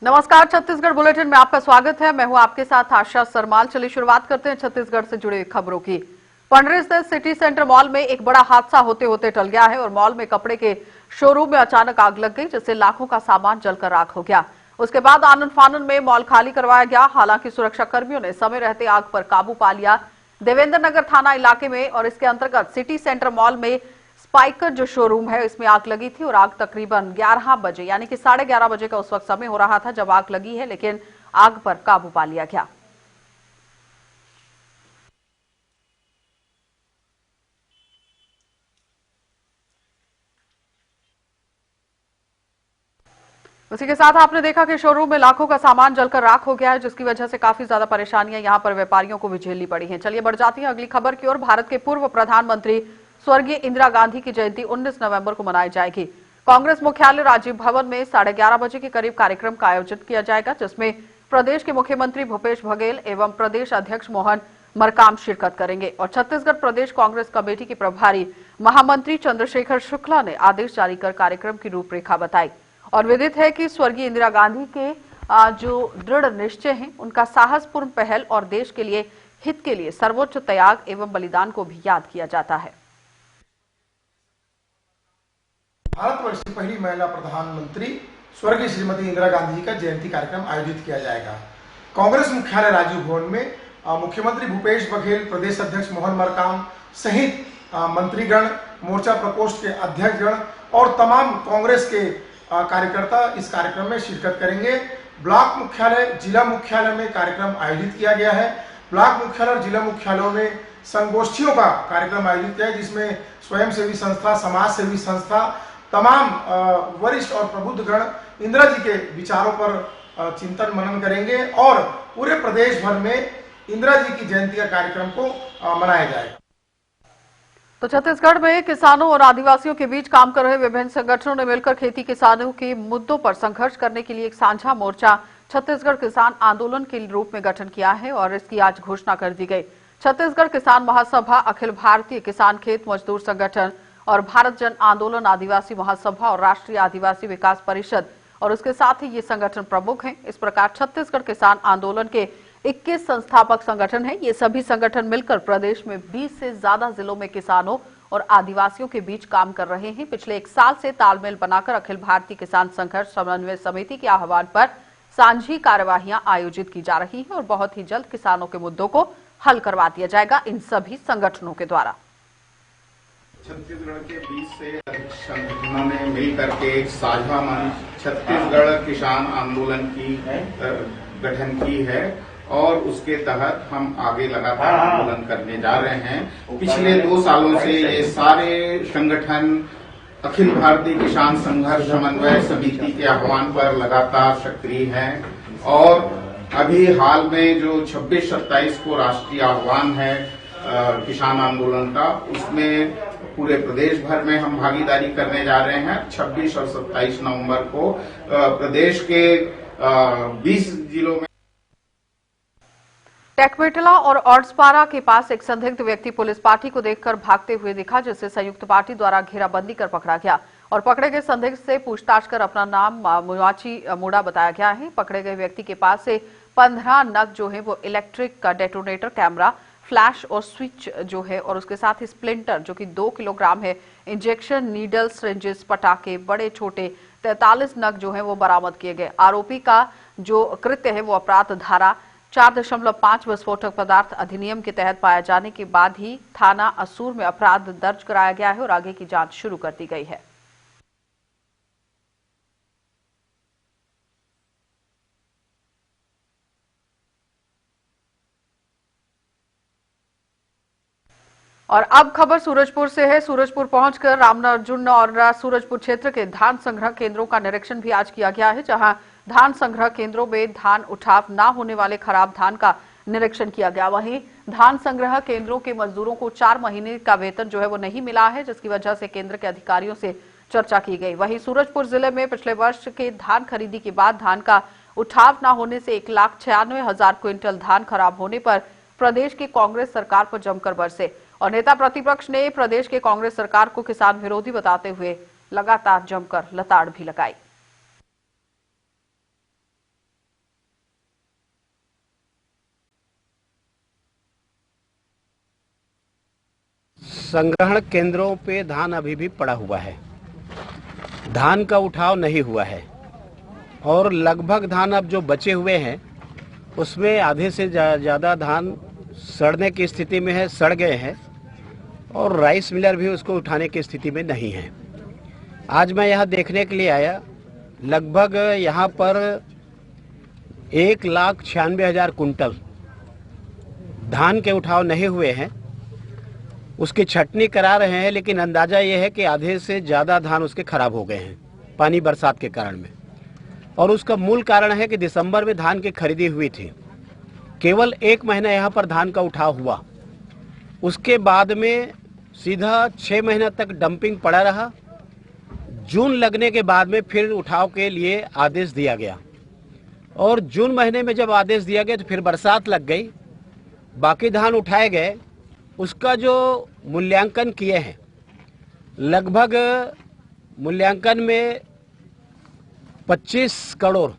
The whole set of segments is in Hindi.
नमस्कार, छत्तीसगढ़ बुलेटिन में आपका स्वागत है। मैं हूं आपके साथ आशा सरमाल। चलिए शुरुआत करते हैं छत्तीसगढ़ से जुड़ी खबरों की। पंडरी स्थित सिटी सेंटर मॉल में एक बड़ा हादसा होते होते टल गया है और मॉल में कपड़े के शोरूम में अचानक आग लग गई, जिससे लाखों का सामान जलकर राख हो गया। उसके बाद आनन फानन में मॉल खाली करवाया गया। हालांकि सुरक्षा कर्मियों ने समय रहते आग पर काबू पा लिया। देवेंद्र नगर थाना इलाके में और इसके अंतर्गत सिटी सेंटर मॉल में स्पाइकर जो शोरूम है इसमें आग लगी थी और आग तकरीबन 11 बजे यानी कि 11:30 बजे का उस वक्त समय हो रहा था जब आग लगी है, लेकिन आग पर काबू पा लिया गया। उसी के साथ आपने देखा कि शोरूम में लाखों का सामान जलकर राख हो गया है, जिसकी वजह से काफी ज्यादा परेशानियां यहां पर व्यापारियों को भी झेलनी पड़ी हैं। चलिए बढ़ जाती है अगली खबर की ओर। भारत के पूर्व प्रधानमंत्री स्वर्गीय इंदिरा गांधी की जयंती 19 नवंबर को मनाई जाएगी। कांग्रेस मुख्यालय राजीव भवन में 11:30 बजे के करीब कार्यक्रम का आयोजन किया जाएगा, जिसमें प्रदेश के मुख्यमंत्री भूपेश बघेल एवं प्रदेश अध्यक्ष मोहन मरकाम शिरकत करेंगे। और छत्तीसगढ़ प्रदेश कांग्रेस कमेटी के प्रभारी महामंत्री चंद्रशेखर शुक्ला ने आदेश जारी कर कार्यक्रम की रूपरेखा बताई। और विदित है कि स्वर्गीय इंदिरा गांधी के जो दृढ़ निश्चय हैं, उनका साहसपूर्ण पहल और देश के लिए हित के लिए सर्वोच्च त्याग एवं बलिदान को भी याद किया जाता है। भारतवर्ष की पहली महिला प्रधानमंत्री स्वर्गीय श्रीमती इंदिरा गांधी का जयंती कार्यक्रम आयोजित किया जाएगा। कांग्रेस मुख्यालय राजीव भवन में मुख्यमंत्री भूपेश बघेल, प्रदेश अध्यक्ष मोहन मरकाम सहित मंत्रीगण, मोर्चा प्रकोष्ठ के अध्यक्षगण और तमाम कांग्रेस के कार्यकर्ता इस कार्यक्रम में शिरकत करेंगे। ब्लॉक मुख्यालय, जिला मुख्यालय में कार्यक्रम आयोजित किया गया है। ब्लॉक मुख्यालय और जिला मुख्यालयों में संगोष्ठियों का कार्यक्रम आयोजित किया है, जिसमें स्वयंसेवी संस्था, समाज सेवी संस्था, तमाम वरिष्ठ और प्रबुद्धगण इंदिरा जी के विचारों पर चिंतन मनन करेंगे और पूरे प्रदेश भर में इंदिरा जी की जयंती का कार्यक्रम को मनाया जाएगा। तो छत्तीसगढ़ में किसानों और आदिवासियों के बीच काम कर रहे विभिन्न संगठनों ने मिलकर खेती किसानों के मुद्दों पर संघर्ष करने के लिए एक साझा मोर्चा छत्तीसगढ़ किसान आंदोलन के रूप में गठन किया है और इसकी आज घोषणा कर दी गई। छत्तीसगढ़ किसान महासभा, अखिल भारतीय किसान खेत मजदूर संगठन और भारत जन आंदोलन आदिवासी महासभा और राष्ट्रीय आदिवासी विकास परिषद और उसके साथ ही ये संगठन प्रमुख हैं। इस प्रकार छत्तीसगढ़ किसान आंदोलन के 21 संस्थापक संगठन हैं। ये सभी संगठन मिलकर प्रदेश में 20 से ज्यादा जिलों में किसानों और आदिवासियों के बीच काम कर रहे हैं। पिछले 1 साल से तालमेल बनाकर अखिल भारतीय किसान संघर्ष समन्वय समिति के आह्वान पर सांझी कार्यवाहियां आयोजित की जा रही हैं और बहुत ही जल्द किसानों के मुद्दों को हल करवा दिया जाएगा इन सभी संगठनों के द्वारा। छत्तीसगढ़ के 20 से अधिक संगठनों ने मिलकर के एक साझा मंच छत्तीसगढ़ किसान आंदोलन की गठन की है और उसके तहत हम आगे लगातार आंदोलन करने जा रहे हैं। पिछले 2 सालों से ये सारे संगठन अखिल भारतीय किसान संघर्ष समन्वय समिति के आह्वान पर लगातार सक्रिय हैं और अभी हाल में जो 26-27 को राष्ट्रीय आह्वान है किसान आंदोलन का, उसमें पूरे प्रदेश भर में हम भागीदारी करने जा रहे हैं। 26 और 27 नवंबर को प्रदेश के 20 जिलों में टेकमेटला और ऑर्ड्सपारा के पास एक संदिग्ध व्यक्ति पुलिस पार्टी को देखकर भागते हुए दिखा, जिसे संयुक्त पार्टी द्वारा घेराबंदी कर पकड़ा गया और पकड़े गए संदिग्ध से पूछताछ कर अपना नाम मुआची मुड़ा बताया गया है। पकड़े गए व्यक्ति के पास से 15 नग जो है वो इलेक्ट्रिक का डेटोनेटर, कैमरा, फ्लैश और स्विच जो है और उसके साथ ही स्प्लिंटर जो कि 2 किलोग्राम है, इंजेक्शन नीडल, सिरिंजेस, पटाखे, बड़े छोटे 43 नग जो है वो बरामद किए गए। आरोपी का जो कृत्य है वो अपराध धारा 4.5 विस्फोटक पदार्थ अधिनियम के तहत पाया जाने के बाद ही थाना असूर में अपराध दर्ज कराया गया है और आगे की जांच शुरू कर दी गई है। और अब खबर सूरजपुर से है। सूरजपुर पहुंचकर रामनार्जुन और सूरजपुर क्षेत्र के धान संग्रह केंद्रों का निरीक्षण भी आज किया गया है, जहां धान संग्रह केंद्रों में धान उठाव न होने वाले खराब धान का निरीक्षण किया गया। वहीं धान संग्रह केंद्रों के मजदूरों को 4 महीने का वेतन जो है वो नहीं मिला है, जिसकी वजह से केंद्र के अधिकारियों से चर्चा की गई। वहीं सूरजपुर जिले में पिछले वर्ष के धान खरीदी के बाद धान का उठाव न होने से 1,96,000 क्विंटल धान खराब होने पर प्रदेश की कांग्रेस सरकार पर जमकर बरसे और नेता प्रतिपक्ष ने प्रदेश के कांग्रेस सरकार को किसान विरोधी बताते हुए लगातार जमकर लताड़ भी लगाई। संग्रहण केंद्रों पे धान अभी भी पड़ा हुआ है, धान का उठाव नहीं हुआ है और लगभग धान अब जो बचे हुए हैं उसमें आधे से ज़्यादा धान सड़ने की स्थिति में है, सड़ गए हैं और राइस मिलर भी उसको उठाने की स्थिति में नहीं है। आज मैं यहाँ देखने के लिए आया, लगभग यहाँ पर 1,96,000 कुंटल धान के उठाव नहीं हुए हैं। उसकी छटनी करा रहे हैं, लेकिन अंदाजा ये है कि आधे से ज़्यादा धान उसके खराब हो गए हैं पानी बरसात के कारण में। और उसका मूल कारण है कि दिसंबर में धान की खरीदी हुई थी, केवल 1 महीना यहाँ पर धान का उठाव हुआ, उसके बाद में सीधा 6 महीना तक डंपिंग पड़ा रहा। जून लगने के बाद में फिर उठाव के लिए आदेश दिया गया और जून महीने में जब आदेश दिया गया तो फिर बरसात लग गई, बाकी धान उठाए गए। उसका जो मूल्यांकन किए हैं, लगभग मूल्यांकन में 25 करोड़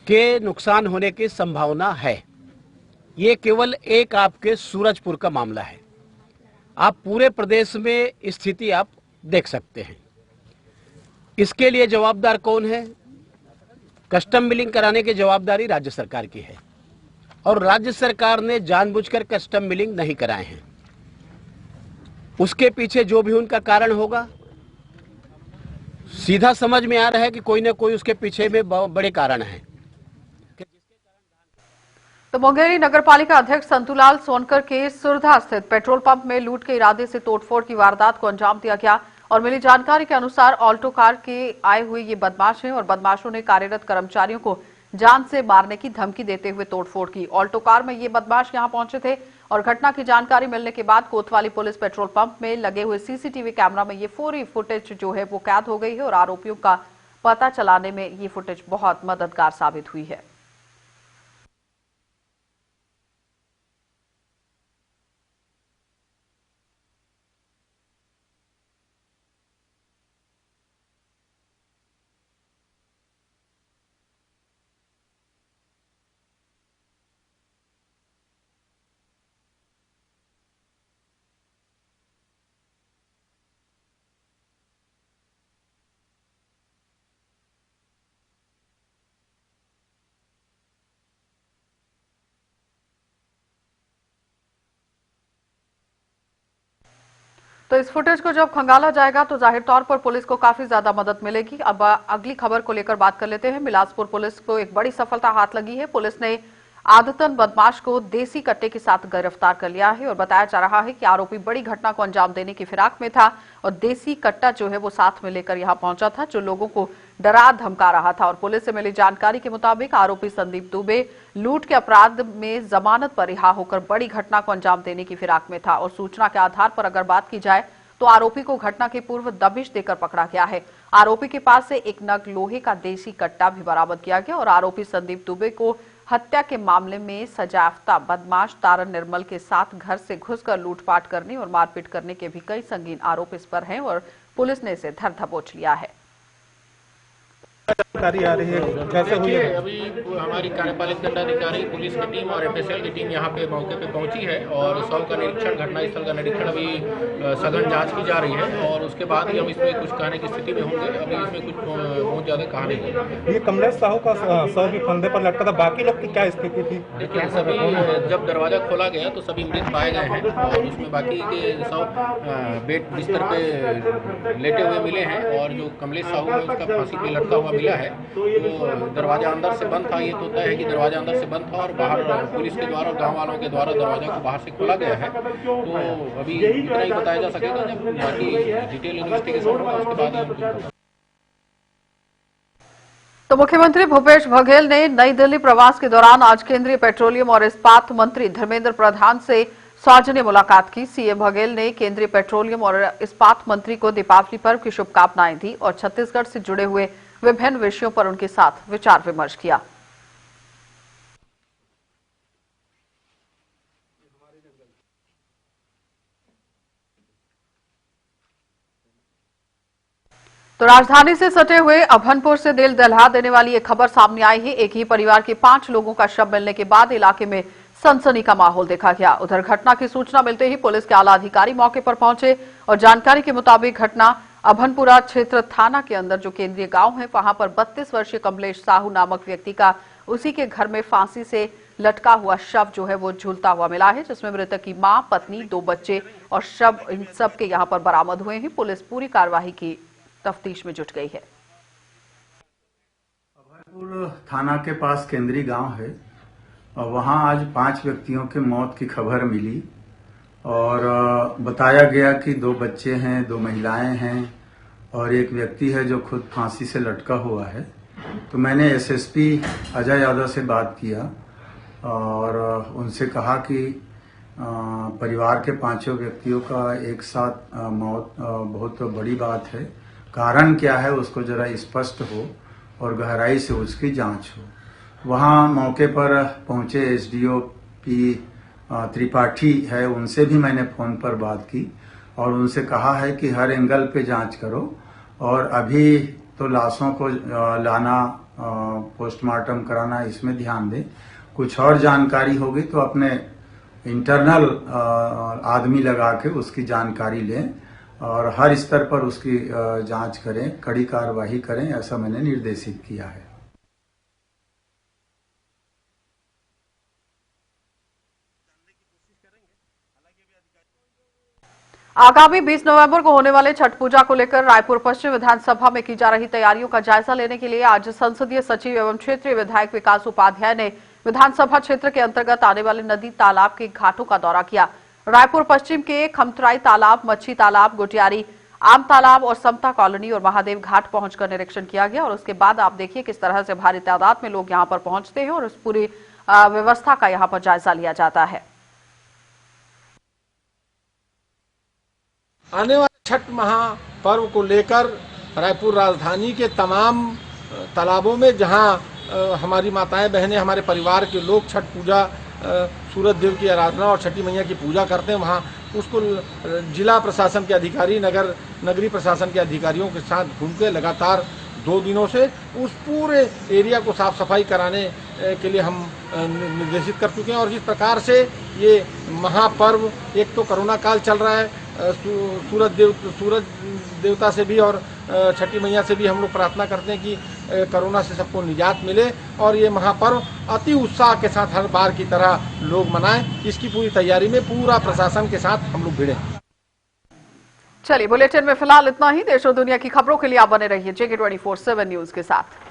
के नुकसान होने की संभावना है। ये केवल एक आपके सूरजपुर का मामला है, आप पूरे प्रदेश में स्थिति आप देख सकते हैं। इसके लिए जवाबदार कौन है? कस्टम मिलिंग कराने की जवाबदारी राज्य सरकार की है और राज्य सरकार ने जानबूझकर कस्टम मिलिंग नहीं कराए हैं। उसके पीछे जो भी उनका कारण होगा, सीधा समझ में आ रहा है कि कोई ना कोई उसके पीछे में बड़े कारण हैं। तो मुंगेरी नगरपालिका अध्यक्ष संतूलाल सोनकर के सुरधा स्थित पेट्रोल पंप में लूट के इरादे से तोड़फोड़ की वारदात को अंजाम दिया गया और मिली जानकारी के अनुसार ऑल्टो कार के आए हुए ये बदमाश हैं और बदमाशों ने कार्यरत कर्मचारियों को जान से मारने की धमकी देते हुए तोड़फोड़ की। ऑल्टो कार में ये बदमाश यहां पहुंचे थे और घटना की जानकारी मिलने के बाद कोतवाली पुलिस पेट्रोल पंप में लगे हुए सीसीटीवी कैमरा में ये पूरी फुटेज जो है वो कैद हो गई है और आरोपियों का पता चलाने में ये फुटेज बहुत मददगार साबित हुई है। तो इस फुटेज को जब खंगाला जाएगा तो जाहिर तौर पर पुलिस को काफी ज्यादा मदद मिलेगी। अब अगली खबर को लेकर बात कर लेते हैं। बिलासपुर पुलिस को एक बड़ी सफलता हाथ लगी है। पुलिस ने आदतन बदमाश को देसी कट्टे के साथ गिरफ्तार कर लिया है और बताया जा रहा है कि आरोपी बड़ी घटना को अंजाम देने की फिराक में था और देसी कट्टा जो है वो साथ में लेकर यहां पहुंचा था, जो लोगों को डरा धमका रहा था। और पुलिस से मिली जानकारी के मुताबिक आरोपी संदीप दुबे लूट के अपराध में जमानत पर रिहा होकर बड़ी घटना को अंजाम देने की फिराक में था और सूचना के आधार पर अगर बात की जाए तो आरोपी को घटना के पूर्व दबिश देकर पकड़ा गया है। आरोपी के पास से एक नग लोहे का देसी कट्टा भी बरामद किया गया और आरोपी संदीप दुबे को हत्या के मामले में सजायाफ्ता बदमाश तारन निर्मल के साथ घर से घुसकर लूटपाट करने और मारपीट करने के भी कई संगीन आरोप इस पर हैं और पुलिस ने इसे धर दबोच लिया है। जानकारी आ रही है कैसे हुई है? अभी हमारी कार्यपालिक दंडाधिकारी पुलिस की टीम और एफएसएल की टीम यहाँ पे मौके पे पहुंची है और शव का निरीक्षण, घटनास्थल का निरीक्षण अभी सघन जांच की जा रही है और उसके बाद ही हम इसमें कुछ कहने की स्थिति में होंगे। अभी इसमें कुछ बहुत ज्यादा कहा नहीं है। ये कमलेश साहू का शव भी फंदे पर लटका था, बाकी लोग की क्या स्थिति थी? देखिए, सभी जब दरवाजा खोला गया तो सभी मृत पाए गए हैं और उसमें बाकी के शव बेड बिस्तर पे लेटे हुए मिले हैं और जो कमलेश साहू है उसका फांसी पे लटका हुआ मिला है। तो दरवाजा अंदर से बंद था, ये तो तय है कि दरवाजा अंदर से बंद था और बाहर पुलिस के द्वारा और गांव वालों के द्वारा दरवाजा को बाहर से खोला गया है। तो अभी इतना ही बताया जा सकेगा, जब बाकी डिटेल इन्वेस्टिगेशन होगा उसके बाद। तो मुख्यमंत्री भूपेश बघेल ने नई दिल्ली प्रवास के दौरान आज केंद्रीय पेट्रोलियम और इस्पात मंत्री धर्मेंद्र प्रधान से सौजन्य मुलाकात की। सीएम बघेल ने केंद्रीय पेट्रोलियम और इस्पात मंत्री को दीपावली पर्व की शुभकामनाएं दी और छत्तीसगढ़ से जुड़े हुए विभिन्न विषयों पर उनके साथ विचार विमर्श किया। तो राजधानी से सटे हुए अभनपुर से दिल दहला देने वाली एक खबर सामने आई है। एक ही परिवार के 5 लोगों का शव मिलने के बाद इलाके में सनसनी का माहौल देखा गया। उधर घटना की सूचना मिलते ही पुलिस के आला अधिकारी मौके पर पहुंचे और जानकारी के मुताबिक घटना अभनपुरा क्षेत्र थाना के अंदर जो केंद्रीय गांव है, वहां पर 32 वर्षीय कमलेश साहू नामक व्यक्ति का उसी के घर में फांसी से लटका हुआ शव जो है वो झूलता हुआ मिला है, जिसमें मृतक की मां, पत्नी, 2 बच्चे और शव इन सब के यहां पर बरामद हुए हैं। पुलिस पूरी कार्रवाई की तफ्तीश में जुट गई है। अभनपुर थाना के पास केंद्रीय गांव है और वहां आज 5 व्यक्तियों की मौत की खबर मिली और बताया गया कि 2 बच्चे हैं, 2 महिलाएं हैं और एक व्यक्ति है जो खुद फांसी से लटका हुआ है। तो मैंने एसएसपी अजय यादव से बात किया और उनसे कहा कि परिवार के 5 व्यक्तियों का एक साथ मौत बहुत बड़ी बात है, कारण क्या है उसको जरा स्पष्ट हो और गहराई से उसकी जांच हो। वहां मौके पर पहुंचे एसडीओ पी त्रिपाठी है, उनसे भी मैंने फोन पर बात की और उनसे कहा है कि हर एंगल पे जांच करो और अभी तो लाशों को लाना, पोस्टमार्टम कराना, इसमें ध्यान दें। कुछ और जानकारी होगी तो अपने इंटरनल आदमी लगा के उसकी जानकारी लें और हर स्तर पर उसकी जांच करें, कड़ी कार्रवाई करें, ऐसा मैंने निर्देशित किया है। आगामी 20 नवंबर को होने वाले छठ पूजा को लेकर रायपुर पश्चिम विधानसभा में की जा रही तैयारियों का जायजा लेने के लिए आज संसदीय सचिव एवं क्षेत्रीय विधायक विकास उपाध्याय ने विधानसभा क्षेत्र के अंतर्गत आने वाले नदी तालाब के घाटों का दौरा किया। रायपुर पश्चिम के खमतराई तालाब, मच्छी तालाब, गोटियारी, आम तालाब और समता कॉलोनी और महादेव घाट पहुंचकर निरीक्षण किया गया और उसके बाद आप देखिए किस तरह से भारी तादाद में लोग यहां पर पहुंचते हैं और इस पूरी व्यवस्था का यहां पर जायजा लिया जाता है। आने वाले छठ महापर्व को लेकर रायपुर राजधानी के तमाम तालाबों में जहां हमारी माताएं बहनें, हमारे परिवार के लोग छठ पूजा, सूरज देव की आराधना और छठी मैया की पूजा करते हैं, वहां उसको जिला प्रशासन के अधिकारी, नगरीय प्रशासन के अधिकारियों के साथ घूम के लगातार 2 दिनों से उस पूरे एरिया को साफ सफाई कराने के लिए हम निर्देशित कर चुके हैं। और जिस प्रकार से ये महापर्व, एक तो कोरोना काल चल रहा है, सूरज देवता से भी और छठी मैया से भी हम लोग प्रार्थना करते हैं कि कोरोना से सबको निजात मिले और ये महापर्व अति उत्साह के साथ हर बार की तरह लोग मनाएं। इसकी पूरी तैयारी में पूरा प्रशासन के साथ हम लोग भिड़े। चलिए, बुलेटिन में फिलहाल इतना ही। देश और दुनिया की खबरों के लिए आप बने रहिए JK24/7 न्यूज के साथ।